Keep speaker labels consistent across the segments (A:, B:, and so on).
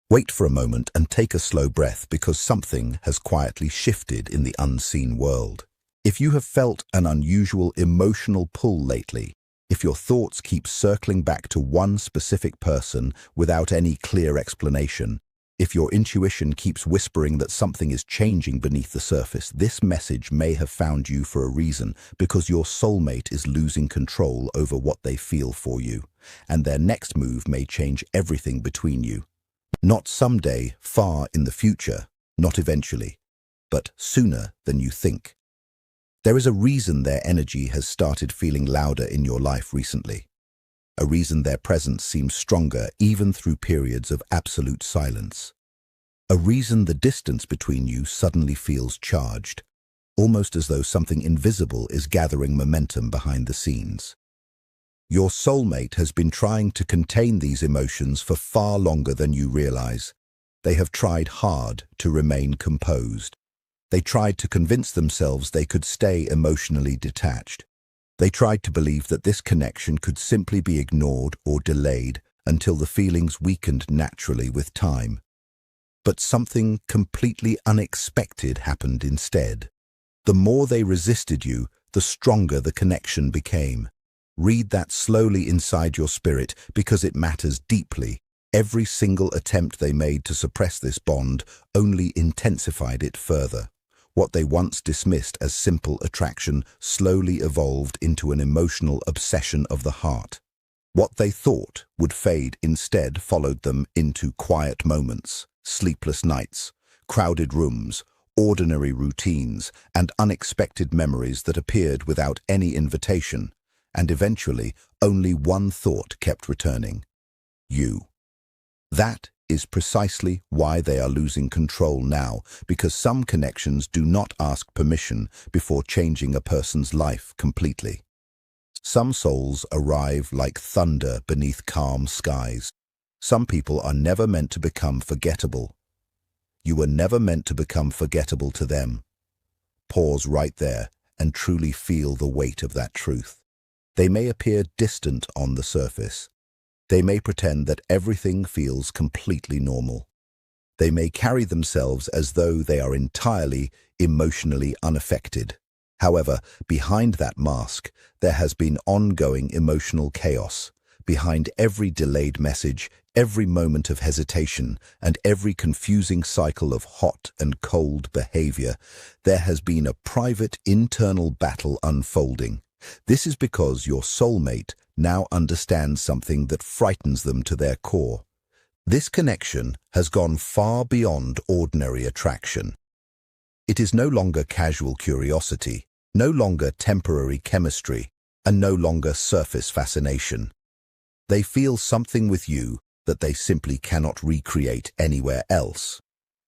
A: Wait for a moment and take a slow breath because something has quietly shifted in the unseen world. If you have felt an unusual emotional pull lately, if your thoughts keep circling back to one specific person without any clear explanation, if your intuition keeps whispering that something is changing beneath the surface, this message may have found you for a reason, because your soulmate is losing control over what they feel for you, and their next move may change everything between you. Not someday, far in the future, not eventually, but sooner than you think. There is a reason their energy has started feeling louder in your life recently. A reason their presence seems stronger even through periods of absolute silence. A reason the distance between you suddenly feels charged, almost as though something invisible is gathering momentum behind the scenes. Your soulmate has been trying to contain these emotions for far longer than you realize. They have tried hard to remain composed. They tried to convince themselves they could stay emotionally detached. They tried to believe that this connection could simply be ignored or delayed until the feelings weakened naturally with time. But something completely unexpected happened instead. The more they resisted you, the stronger the connection became. Read that slowly inside your spirit, because it matters deeply. Every single attempt they made to suppress this bond only intensified it further. What they once dismissed as simple attraction slowly evolved into an emotional obsession of the heart. What they thought would fade instead followed them into quiet moments, sleepless nights, crowded rooms, ordinary routines, and unexpected memories that appeared without any invitation. And eventually, only one thought kept returning: you. That is precisely why they are losing control now, because some connections do not ask permission before changing a person's life completely. Some souls arrive like thunder beneath calm skies. Some people are never meant to become forgettable. You were never meant to become forgettable to them. Pause right there and truly feel the weight of that truth. They may appear distant on the surface. They may pretend that everything feels completely normal. They may carry themselves as though they are entirely emotionally unaffected. However, behind that mask, there has been ongoing emotional chaos. Behind every delayed message, every moment of hesitation, and every confusing cycle of hot and cold behavior, there has been a private internal battle unfolding. This is because your soulmate now understands something that frightens them to their core. This connection has gone far beyond ordinary attraction. It is no longer casual curiosity, no longer temporary chemistry, and no longer surface fascination. They feel something with you that they simply cannot recreate anywhere else.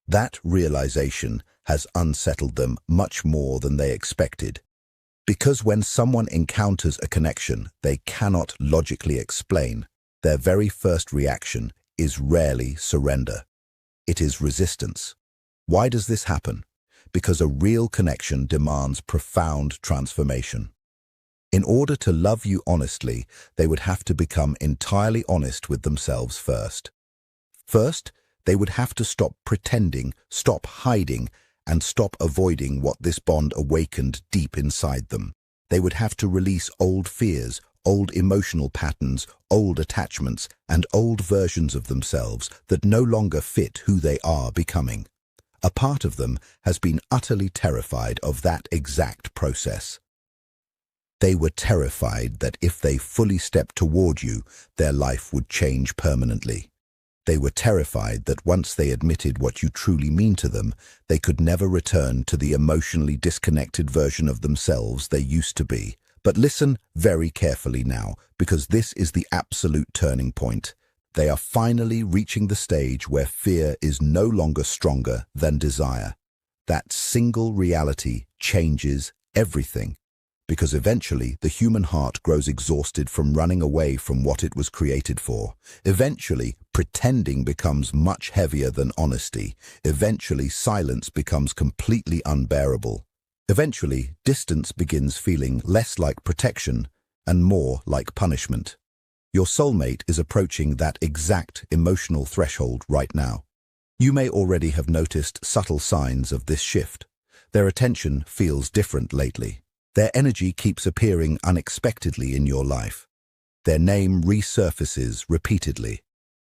A: That realization has unsettled them much more than they expected. Because when someone encounters a connection they cannot logically explain, their very first reaction is rarely surrender. It is resistance. Why does this happen? Because a real connection demands profound transformation. In order to love you honestly, they would have to become entirely honest with themselves first. First, they would have to stop pretending, stop hiding, and stop avoiding what this bond awakened deep inside them. They would have to release old fears, old emotional patterns, old attachments, and old versions of themselves that no longer fit who they are becoming. A part of them has been utterly terrified of that exact process. They were terrified that if they fully stepped toward you, their life would change permanently. They were terrified that once they admitted what you truly mean to them, they could never return to the emotionally disconnected version of themselves they used to be. But listen very carefully now, because this is the absolute turning point. They are finally reaching the stage where fear is no longer stronger than desire. That single reality changes everything. Because eventually the human heart grows exhausted from running away from what it was created for. Eventually, pretending becomes much heavier than honesty. Eventually, silence becomes completely unbearable. Eventually, distance begins feeling less like protection and more like punishment. Your soulmate is approaching that exact emotional threshold right now. You may already have noticed subtle signs of this shift. Their attention feels different lately. Their energy keeps appearing unexpectedly in your life. Their name resurfaces repeatedly.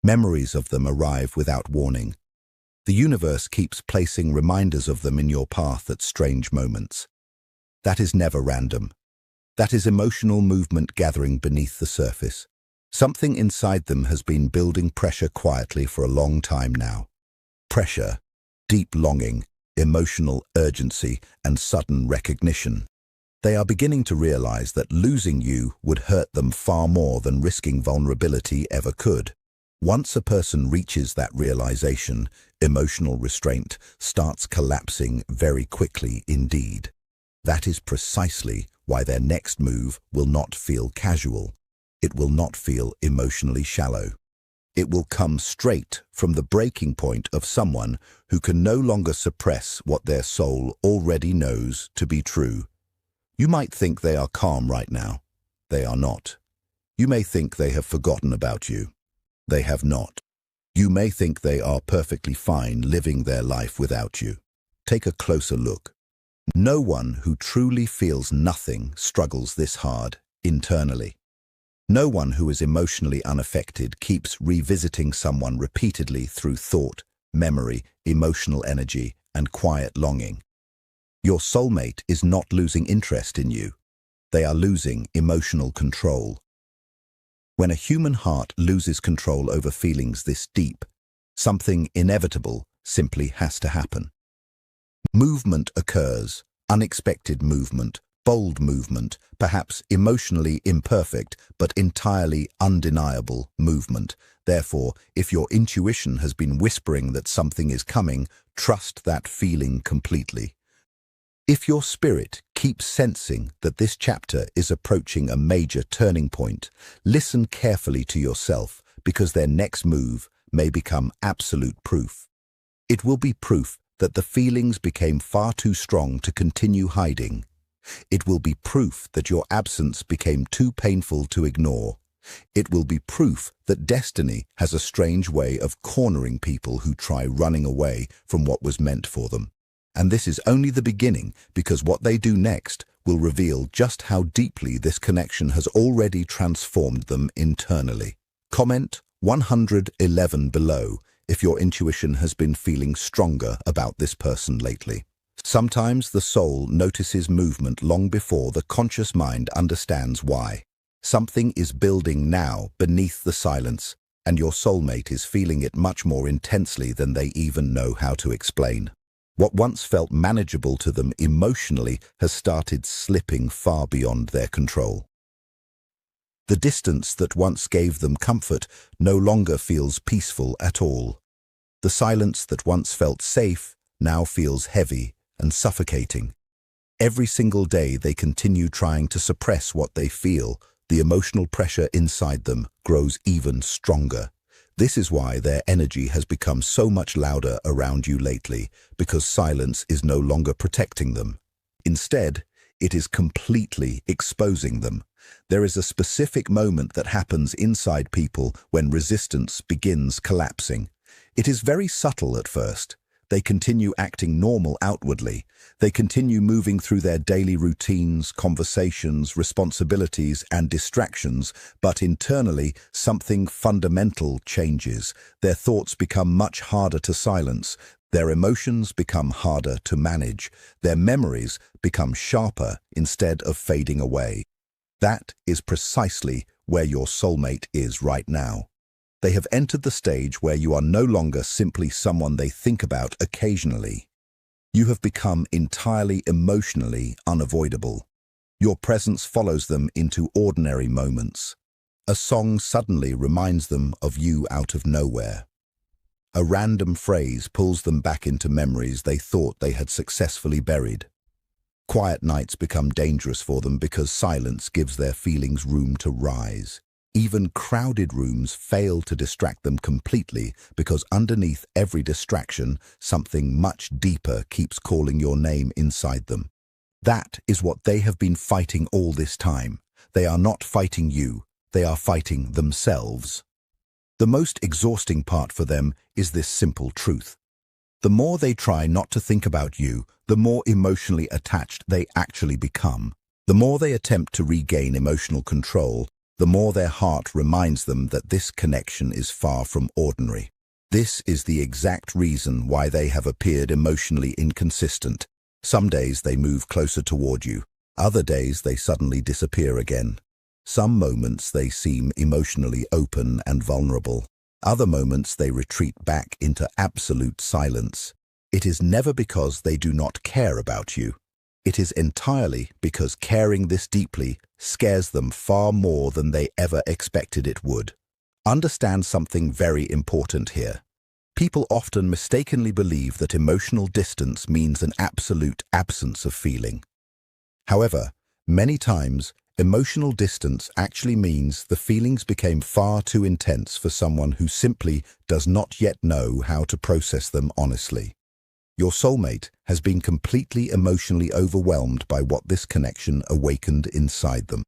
A: Memories of them arrive without warning. The universe keeps placing reminders of them in your path at strange moments. That is never random. That is emotional movement gathering beneath the surface. Something inside them has been building pressure quietly for a long time now. Pressure, deep longing, emotional urgency, and sudden recognition. They are beginning to realize that losing you would hurt them far more than risking vulnerability ever could. Once a person reaches that realization, emotional restraint starts collapsing very quickly indeed. That is precisely why their next move will not feel casual. It will not feel emotionally shallow. It will come straight from the breaking point of someone who can no longer suppress what their soul already knows to be true. You might think they are calm right now. They are not. You may think they have forgotten about you. They have not. You may think they are perfectly fine living their life without you. Take a closer look. No one who truly feels nothing struggles this hard internally. No one who is emotionally unaffected keeps revisiting someone repeatedly through thought, memory, emotional energy, and quiet longing. Your soulmate is not losing interest in you. They are losing emotional control. When a human heart loses control over feelings this deep, something inevitable simply has to happen. Movement occurs, unexpected movement, bold movement, perhaps emotionally imperfect but entirely undeniable movement. Therefore, if your intuition has been whispering that something is coming, trust that feeling completely. If your spirit keeps sensing that this chapter is approaching a major turning point, listen carefully to yourself because their next move may become absolute proof. It will be proof that the feelings became far too strong to continue hiding. It will be proof that your absence became too painful to ignore. It will be proof that destiny has a strange way of cornering people who try running away from what was meant for them. And this is only the beginning because what they do next will reveal just how deeply this connection has already transformed them internally. Comment 111 below if your intuition has been feeling stronger about this person lately. Sometimes the soul notices movement long before the conscious mind understands why. Something is building now beneath the silence, and your soulmate is feeling it much more intensely than they even know how to explain. What once felt manageable to them emotionally has started slipping far beyond their control. The distance that once gave them comfort no longer feels peaceful at all. The silence that once felt safe now feels heavy and suffocating. Every single day they continue trying to suppress what they feel. The emotional pressure inside them grows even stronger. This is why their energy has become so much louder around you lately, because silence is no longer protecting them. Instead, it is completely exposing them. There is a specific moment that happens inside people when resistance begins collapsing. It is very subtle at first. They continue acting normal outwardly. They continue moving through their daily routines, conversations, responsibilities, and distractions, but internally, something fundamental changes. Their thoughts become much harder to silence. Their emotions become harder to manage. Their memories become sharper instead of fading away. That is precisely where your soulmate is right now. They have entered the stage where you are no longer simply someone they think about occasionally. You have become entirely emotionally unavoidable. Your presence follows them into ordinary moments. A song suddenly reminds them of you out of nowhere. A random phrase pulls them back into memories they thought they had successfully buried. Quiet nights become dangerous for them because silence gives their feelings room to rise. Even crowded rooms fail to distract them completely because underneath every distraction, something much deeper keeps calling your name inside them. That is what they have been fighting all this time. They are not fighting you, they are fighting themselves. The most exhausting part for them is this simple truth. The more they try not to think about you, the more emotionally attached they actually become. The more they attempt to regain emotional control, the more their heart reminds them that this connection is far from ordinary. This is the exact reason why they have appeared emotionally inconsistent. Some days they move closer toward you, other days they suddenly disappear again. Some moments they seem emotionally open and vulnerable. Other moments they retreat back into absolute silence. It is never because they do not care about you. It is entirely because caring this deeply scares them far more than they ever expected it would. Understand something very important here. People often mistakenly believe that emotional distance means an absolute absence of feeling. However, many times, emotional distance actually means the feelings became far too intense for someone who simply does not yet know how to process them honestly. Your soulmate has been completely emotionally overwhelmed by what this connection awakened inside them.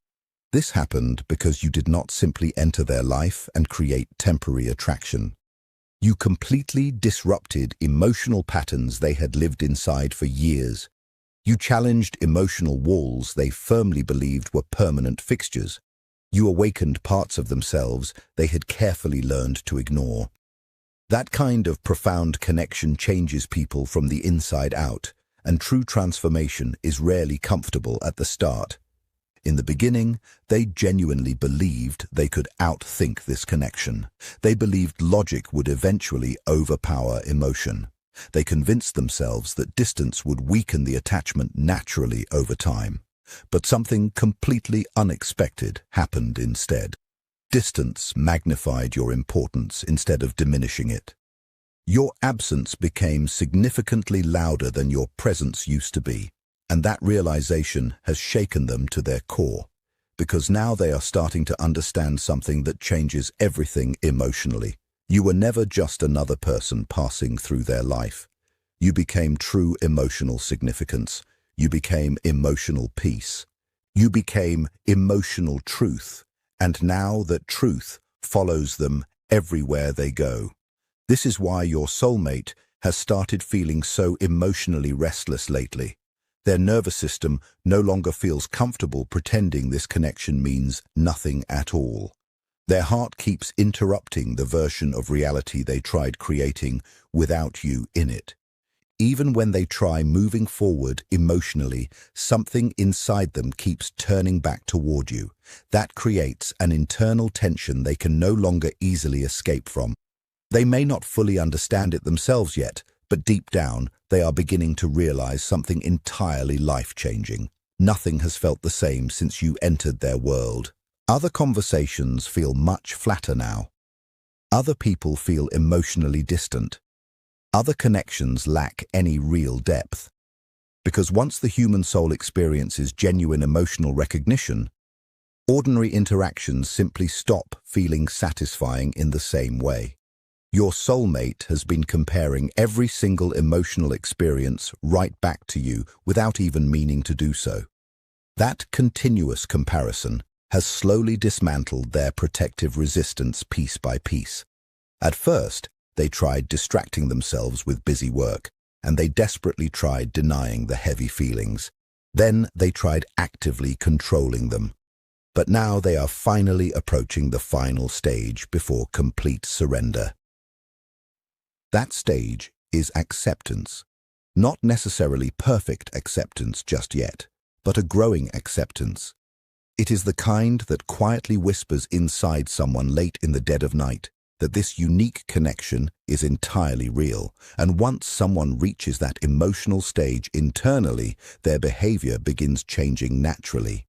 A: This happened because you did not simply enter their life and create temporary attraction. You completely disrupted emotional patterns they had lived inside for years. You challenged emotional walls they firmly believed were permanent fixtures. You awakened parts of themselves they had carefully learned to ignore. That kind of profound connection changes people from the inside out, and true transformation is rarely comfortable at the start. In the beginning, they genuinely believed they could outthink this connection. They believed logic would eventually overpower emotion. They convinced themselves that distance would weaken the attachment naturally over time. But something completely unexpected happened instead. Distance magnified your importance instead of diminishing it. Your absence became significantly louder than your presence used to be, and that realization has shaken them to their core, because now they are starting to understand something that changes everything emotionally. You were never just another person passing through their life. You became true emotional significance. You became emotional peace. You became emotional truth. And now that truth follows them everywhere they go. This is why your soulmate has started feeling so emotionally restless lately. Their nervous system no longer feels comfortable pretending this connection means nothing at all. Their heart keeps interrupting the version of reality they tried creating without you in it. Even when they try moving forward emotionally, something inside them keeps turning back toward you. That creates an internal tension they can no longer easily escape from. They may not fully understand it themselves yet, but deep down, they are beginning to realize something entirely life-changing. Nothing has felt the same since you entered their world. Other conversations feel much flatter now. Other people feel emotionally distant. Other connections lack any real depth. Because once the human soul experiences genuine emotional recognition, ordinary interactions simply stop feeling satisfying in the same way. Your soulmate has been comparing every single emotional experience right back to you without even meaning to do so. That continuous comparison has slowly dismantled their protective resistance piece by piece. At first, they tried distracting themselves with busy work, and they desperately tried denying the heavy feelings. Then they tried actively controlling them. But now they are finally approaching the final stage before complete surrender. That stage is acceptance. Not necessarily perfect acceptance just yet, but a growing acceptance. It is the kind that quietly whispers inside someone late in the dead of night that this unique connection is entirely real, and once someone reaches that emotional stage internally, their behavior begins changing naturally.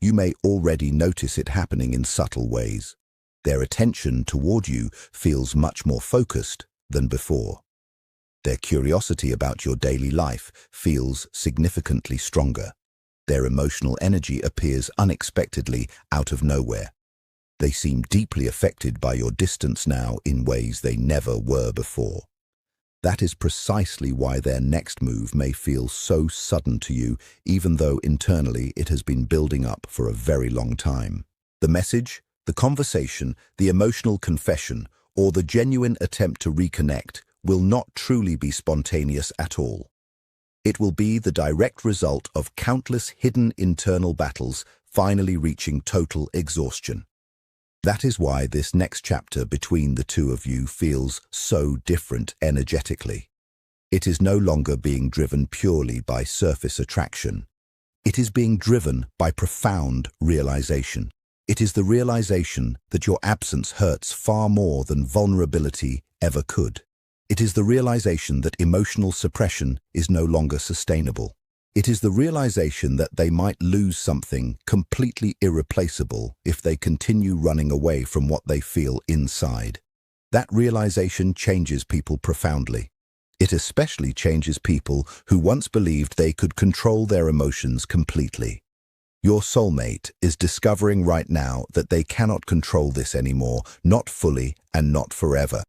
A: You may already notice it happening in subtle ways. Their attention toward you feels much more focused than before. Their curiosity about your daily life feels significantly stronger. Their emotional energy appears unexpectedly out of nowhere. They seem deeply affected by your distance now in ways they never were before. That is precisely why their next move may feel so sudden to you, even though internally it has been building up for a very long time. The message, the conversation, the emotional confession, or the genuine attempt to reconnect will not truly be spontaneous at all. It will be the direct result of countless hidden internal battles finally reaching total exhaustion. That is why this next chapter between the two of you feels so different energetically. It is no longer being driven purely by surface attraction. It is being driven by profound realization. It is the realization that your absence hurts far more than vulnerability ever could. It is the realization that emotional suppression is no longer sustainable. It is the realization that they might lose something completely irreplaceable if they continue running away from what they feel inside. That realization changes people profoundly. It especially changes people who once believed they could control their emotions completely. Your soulmate is discovering right now that they cannot control this anymore, not fully and not forever.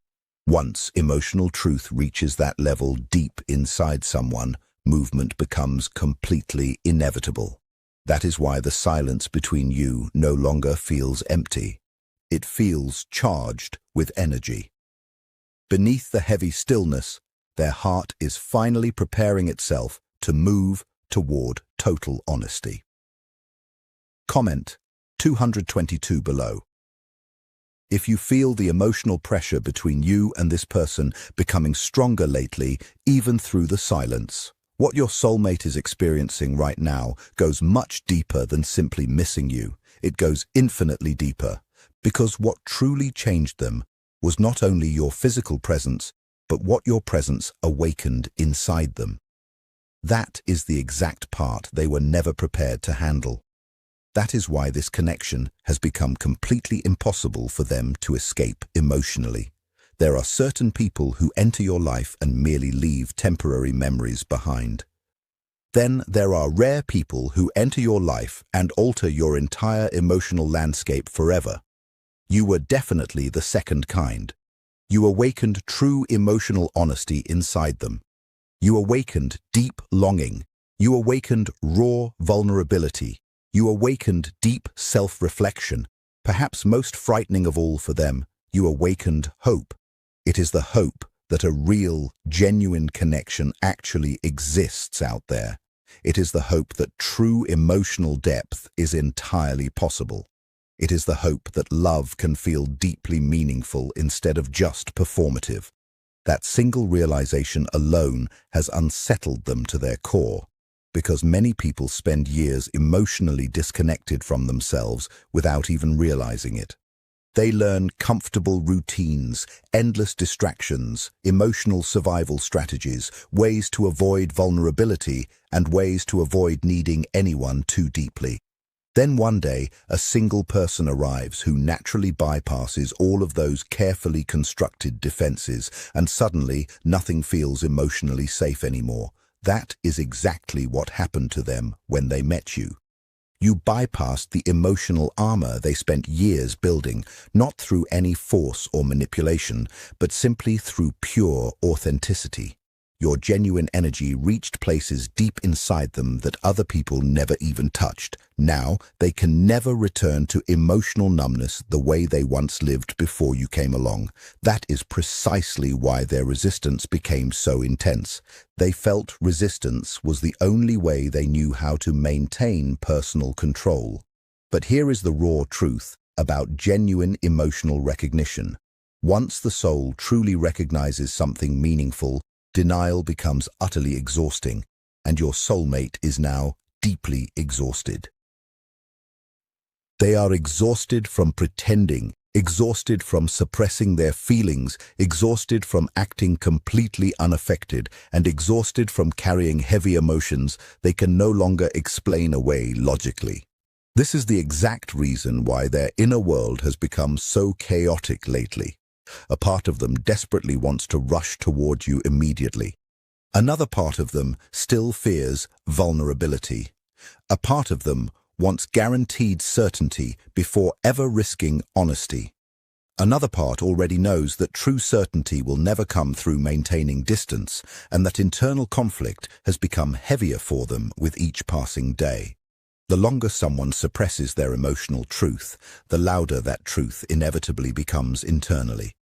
A: Once emotional truth reaches that level deep inside someone, movement becomes completely inevitable. That is why the silence between you no longer feels empty. It feels charged with energy. Beneath the heavy stillness, their heart is finally preparing itself to move toward total honesty. Comment 222 below. If you feel the emotional pressure between you and this person becoming stronger lately, even through the silence, what your soulmate is experiencing right now goes much deeper than simply missing you. It goes infinitely deeper, because what truly changed them was not only your physical presence, but what your presence awakened inside them. That is the exact part they were never prepared to handle. That is why this connection has become completely impossible for them to escape emotionally. There are certain people who enter your life and merely leave temporary memories behind. Then there are rare people who enter your life and alter your entire emotional landscape forever. You were definitely the second kind. You awakened true emotional honesty inside them. You awakened deep longing. You awakened raw vulnerability. You awakened deep self-reflection. Perhaps most frightening of all for them, you awakened hope. It is the hope that a real, genuine connection actually exists out there. It is the hope that true emotional depth is entirely possible. It is the hope that love can feel deeply meaningful instead of just performative. That single realization alone has unsettled them to their core, because many people spend years emotionally disconnected from themselves without even realizing it. They learn comfortable routines, endless distractions, emotional survival strategies, ways to avoid vulnerability, and ways to avoid needing anyone too deeply. Then one day, a single person arrives who naturally bypasses all of those carefully constructed defenses, and suddenly nothing feels emotionally safe anymore. That is exactly what happened to them when they met you. You bypassed the emotional armor they spent years building, not through any force or manipulation, but simply through pure authenticity. Your genuine energy reached places deep inside them that other people never even touched. Now, they can never return to emotional numbness the way they once lived before you came along. That is precisely why their resistance became so intense. They felt resistance was the only way they knew how to maintain personal control. But here is the raw truth about genuine emotional recognition. Once the soul truly recognizes something meaningful, denial becomes utterly exhausting, and your soulmate is now deeply exhausted. They are exhausted from pretending, exhausted from suppressing their feelings, exhausted from acting completely unaffected, and exhausted from carrying heavy emotions they can no longer explain away logically. This is the exact reason why their inner world has become so chaotic lately. A part of them desperately wants to rush toward you immediately. Another part of them still fears vulnerability. A part of them wants guaranteed certainty before ever risking honesty. Another part already knows that true certainty will never come through maintaining distance, and that internal conflict has become heavier for them with each passing day. The longer someone suppresses their emotional truth, the louder that truth inevitably becomes internally.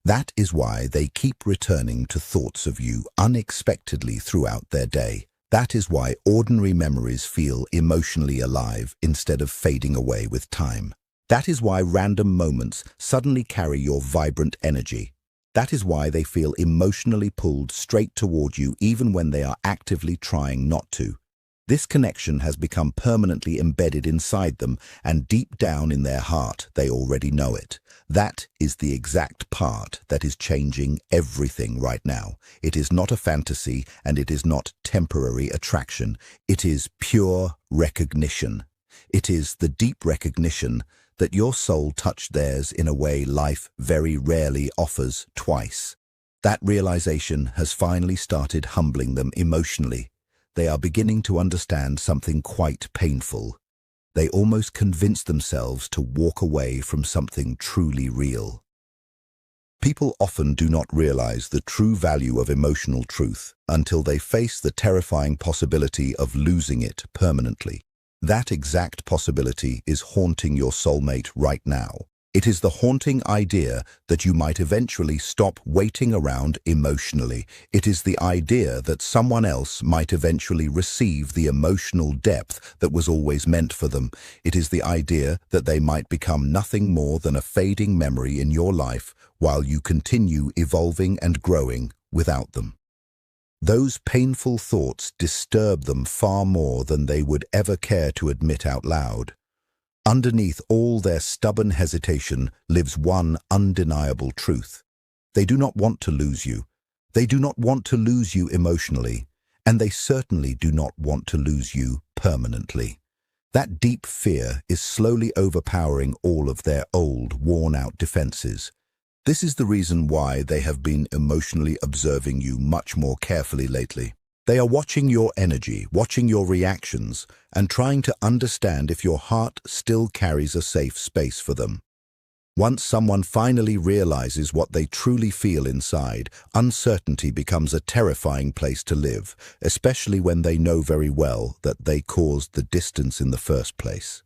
A: That is why they keep returning to thoughts of you unexpectedly throughout their day. That is why ordinary memories feel emotionally alive instead of fading away with time. That is why random moments suddenly carry your vibrant energy. That is why they feel emotionally pulled straight toward you even when they are actively trying not to. This connection has become permanently embedded inside them, and deep down in their heart, they already know it. That is the exact part that is changing everything right now. It is not a fantasy, and it is not temporary attraction. It is pure recognition. It is the deep recognition that your soul touched theirs in a way life very rarely offers twice. That realization has finally started humbling them emotionally. They are beginning to understand something quite painful. They almost convince themselves to walk away from something truly real. People often do not realize the true value of emotional truth until they face the terrifying possibility of losing it permanently. That exact possibility is haunting your soulmate right now. It is the haunting idea that you might eventually stop waiting around emotionally. It is the idea that someone else might eventually receive the emotional depth that was always meant for them. It is the idea that they might become nothing more than a fading memory in your life while you continue evolving and growing without them. Those painful thoughts disturb them far more than they would ever care to admit out loud. Underneath all their stubborn hesitation lives one undeniable truth. They do not want to lose you. They do not want to lose you emotionally, and they certainly do not want to lose you permanently. That deep fear is slowly overpowering all of their old, worn-out defenses. This is the reason why they have been emotionally observing you much more carefully lately. They are watching your energy, watching your reactions, and trying to understand if your heart still carries a safe space for them. Once someone finally realizes what they truly feel inside, uncertainty becomes a terrifying place to live, especially when they know very well that they caused the distance in the first place.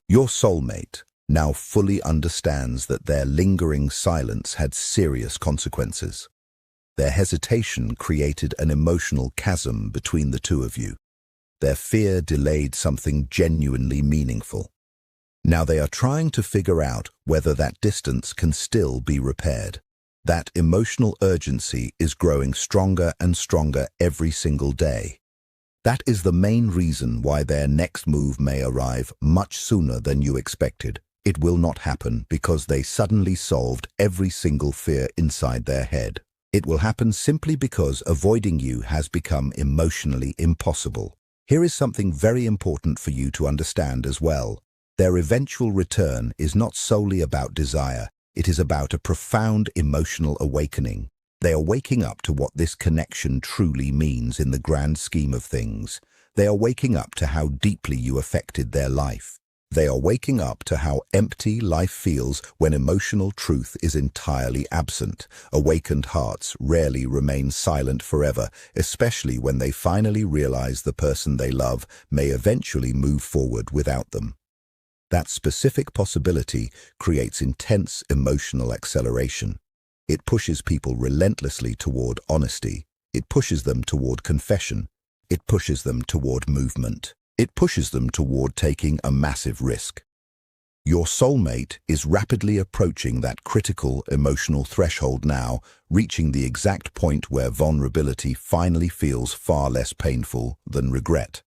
A: Your soulmate now fully understands that their lingering silence had serious consequences. Their hesitation created an emotional chasm between the two of you. Their fear delayed something genuinely meaningful. Now they are trying to figure out whether that distance can still be repaired. That emotional urgency is growing stronger and stronger every single day. That is the main reason why their next move may arrive much sooner than you expected. It will not happen because they suddenly solved every single fear inside their head. It will happen simply because avoiding you has become emotionally impossible. Here is something very important for you to understand as well. Their eventual return is not solely about desire. It is about a profound emotional awakening. They are waking up to what this connection truly means in the grand scheme of things. They are waking up to how deeply you affected their life. They are waking up to how empty life feels when emotional truth is entirely absent. Awakened hearts rarely remain silent forever, especially when they finally realize the person they love may eventually move forward without them. That specific possibility creates intense emotional acceleration. It pushes people relentlessly toward honesty. It pushes them toward confession. It pushes them toward movement. It pushes them toward taking a massive risk. Your soulmate is rapidly approaching that critical emotional threshold now, reaching the exact point where vulnerability finally feels far less painful than regret.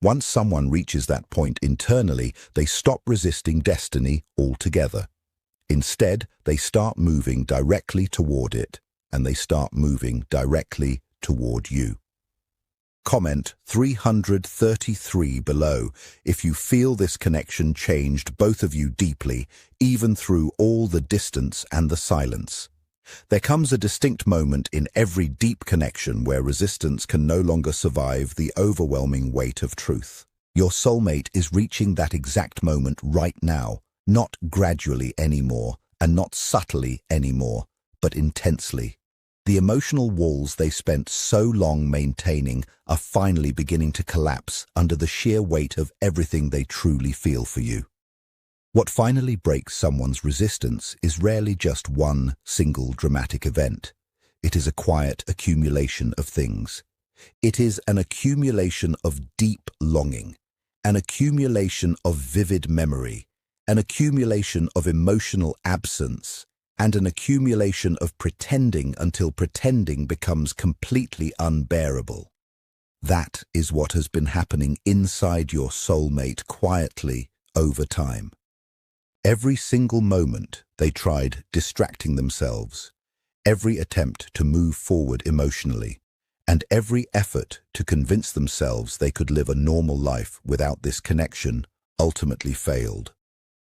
A: Once someone reaches that point internally, they stop resisting destiny altogether. Instead, they start moving directly toward it, and they start moving directly toward you. Comment 333 below if you feel this connection changed both of you deeply, even through all the distance and the silence. There comes a distinct moment in every deep connection where resistance can no longer survive the overwhelming weight of truth. Your soulmate is reaching that exact moment right now, not gradually anymore, and not subtly anymore, but intensely. The emotional walls they spent so long maintaining are finally beginning to collapse under the sheer weight of everything they truly feel for you. What finally breaks someone's resistance is rarely just one single dramatic event. It is a quiet accumulation of things. It is an accumulation of deep longing, an accumulation of vivid memory, an accumulation of emotional absence, and an accumulation of pretending until pretending becomes completely unbearable. That is what has been happening inside your soulmate quietly over time. Every single moment they tried distracting themselves, every attempt to move forward emotionally, and every effort to convince themselves they could live a normal life without this connection ultimately failed.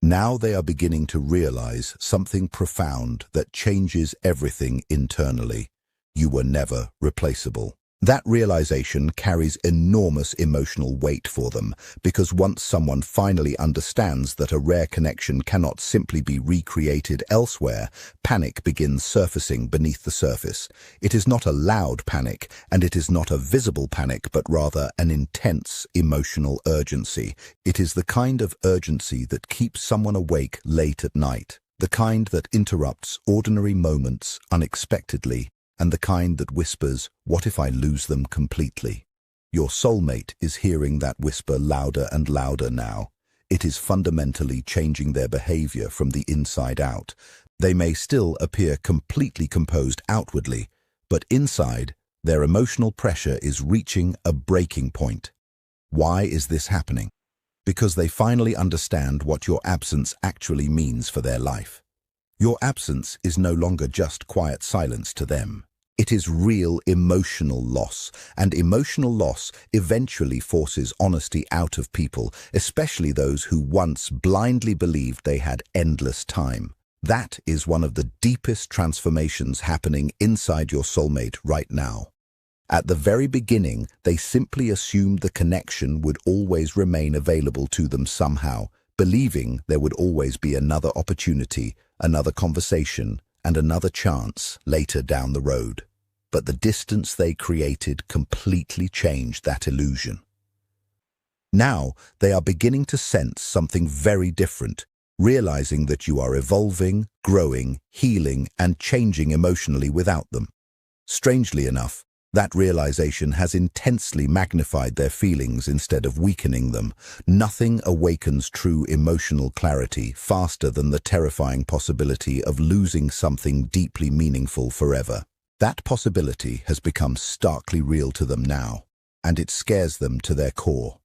A: Now they are beginning to realize something profound that changes everything internally. You were never replaceable. That realization carries enormous emotional weight for them, because once someone finally understands that a rare connection cannot simply be recreated elsewhere, panic begins surfacing beneath the surface. It is not a loud panic, and it is not a visible panic, but rather an intense emotional urgency. It is the kind of urgency that keeps someone awake late at night, the kind that interrupts ordinary moments unexpectedly, and the kind that whispers, "What if I lose them completely?" Your soulmate is hearing that whisper louder and louder now. It is fundamentally changing their behavior from the inside out. They may still appear completely composed outwardly, but inside, their emotional pressure is reaching a breaking point. Why is this happening? Because they finally understand what your absence actually means for their life. Your absence is no longer just quiet silence to them. It is real emotional loss, and emotional loss eventually forces honesty out of people, especially those who once blindly believed they had endless time. That is one of the deepest transformations happening inside your soulmate right now. At the very beginning, they simply assumed the connection would always remain available to them somehow, believing there would always be another opportunity, another conversation, and another chance later down the road. But the distance they created completely changed that illusion. Now, they are beginning to sense something very different, realizing that you are evolving, growing, healing, and changing emotionally without them. Strangely enough, that realization has intensely magnified their feelings instead of weakening them. Nothing awakens true emotional clarity faster than the terrifying possibility of losing something deeply meaningful forever. That possibility has become starkly real to them now, and it scares them to their core.